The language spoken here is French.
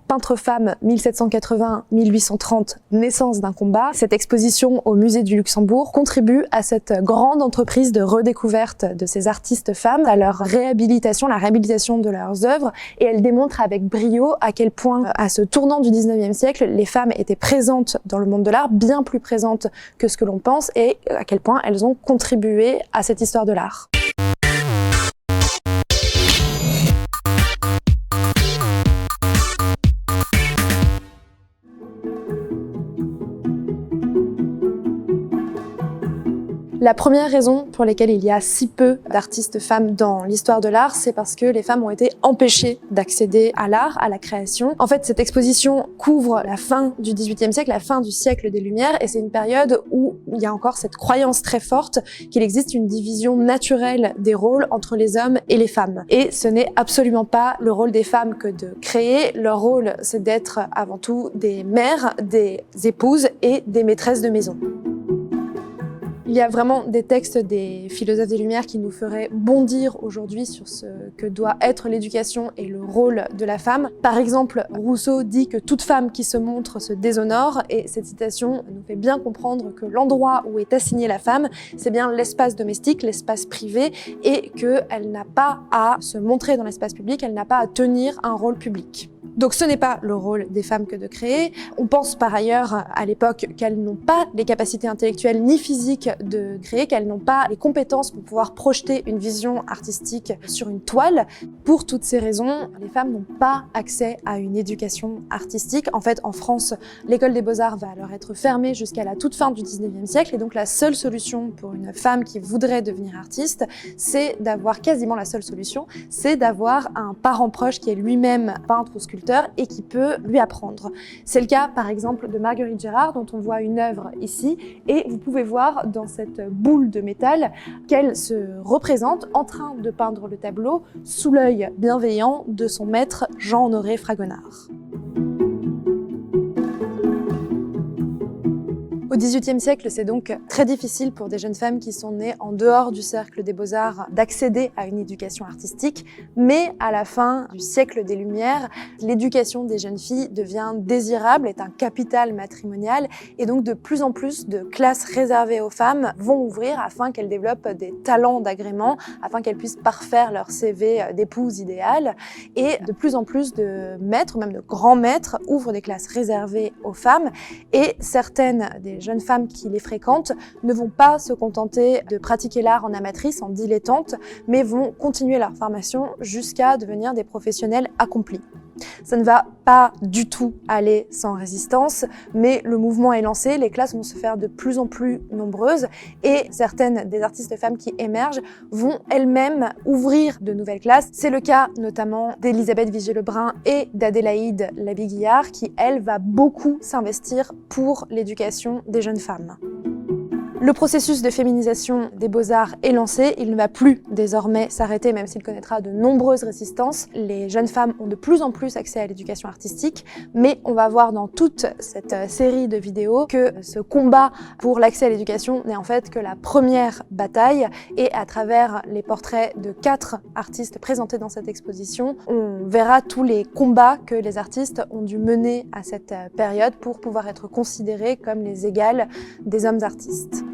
Peintre femme 1780-1830, naissance d'un combat. Cette exposition au musée du Luxembourg contribue à cette grande entreprise de redécouverte de ces artistes femmes, à leur réhabilitation, la réhabilitation de leurs œuvres, et elle démontre avec brio à quel point, à ce tournant du 19e siècle, les femmes étaient présentes dans le monde de l'art, bien plus présentes que ce que l'on pense, et à quel point elles ont contribué à cette histoire de l'art. La première raison pour laquelle il y a si peu d'artistes femmes dans l'histoire de l'art, c'est parce que les femmes ont été empêchées d'accéder à l'art, à la création. En fait, cette exposition couvre la fin du XVIIIe siècle, la fin du siècle des Lumières, et c'est une période où il y a encore cette croyance très forte qu'il existe une division naturelle des rôles entre les hommes et les femmes. Et ce n'est absolument pas le rôle des femmes que de créer. Leur rôle, c'est d'être avant tout des mères, des épouses et des maîtresses de maison. Il y a vraiment des textes des philosophes des Lumières qui nous feraient bondir aujourd'hui sur ce que doit être l'éducation et le rôle de la femme. Par exemple, Rousseau dit que toute femme qui se montre se déshonore, et cette citation nous fait bien comprendre que l'endroit où est assignée la femme, c'est bien l'espace domestique, l'espace privé, et qu'elle n'a pas à se montrer dans l'espace public, elle n'a pas à tenir un rôle public. Donc ce n'est pas le rôle des femmes que de créer. On pense par ailleurs à l'époque qu'elles n'ont pas les capacités intellectuelles ni physiques de créer, qu'elles n'ont pas les compétences pour pouvoir projeter une vision artistique sur une toile. Pour toutes ces raisons, les femmes n'ont pas accès à une éducation artistique. En fait, en France, l'école des beaux-arts va alors être fermée jusqu'à la toute fin du 19e siècle, et donc la seule solution pour une femme qui voudrait devenir artiste, c'est d'avoir, quasiment la seule solution, c'est d'avoir un parent proche qui est lui-même peintre ou sculpteur et qui peut lui apprendre. C'est le cas par exemple de Marguerite Gérard, dont on voit une œuvre ici, et vous pouvez voir dans cette boule de métal qu'elle se représente en train de peindre le tableau sous l'œil bienveillant de son maître Jean-Honoré Fragonard. Au XVIIIe siècle, c'est donc très difficile pour des jeunes femmes qui sont nées en dehors du cercle des beaux-arts d'accéder à une éducation artistique, mais à la fin du siècle des Lumières, l'éducation des jeunes filles devient désirable, est un capital matrimonial, et donc de plus en plus de classes réservées aux femmes vont ouvrir afin qu'elles développent des talents d'agrément, afin qu'elles puissent parfaire leur CV d'épouse idéale, et de plus en plus de maîtres, même de grands maîtres, ouvrent des classes réservées aux femmes, et certaines des jeunes femmes qui les fréquentent ne vont pas se contenter de pratiquer l'art en amatrice, en dilettante, mais vont continuer leur formation jusqu'à devenir des professionnels accomplis. Ça ne va pas du tout aller sans résistance, mais le mouvement est lancé, les classes vont se faire de plus en plus nombreuses, et certaines des artistes femmes qui émergent vont elles-mêmes ouvrir de nouvelles classes. C'est le cas notamment d'Élisabeth Vigée-Lebrun et d'Adélaïde Labille-Guiard, qui elle va beaucoup s'investir pour l'éducation des jeunes femmes. Le processus de féminisation des beaux-arts est lancé, il ne va plus désormais s'arrêter, même s'il connaîtra de nombreuses résistances. Les jeunes femmes ont de plus en plus accès à l'éducation artistique, mais on va voir dans toute cette série de vidéos que ce combat pour l'accès à l'éducation n'est en fait que la première bataille, et à travers les portraits de 4 artistes présentés dans cette exposition, on verra tous les combats que les artistes ont dû mener à cette période pour pouvoir être considérés comme les égales des hommes artistes.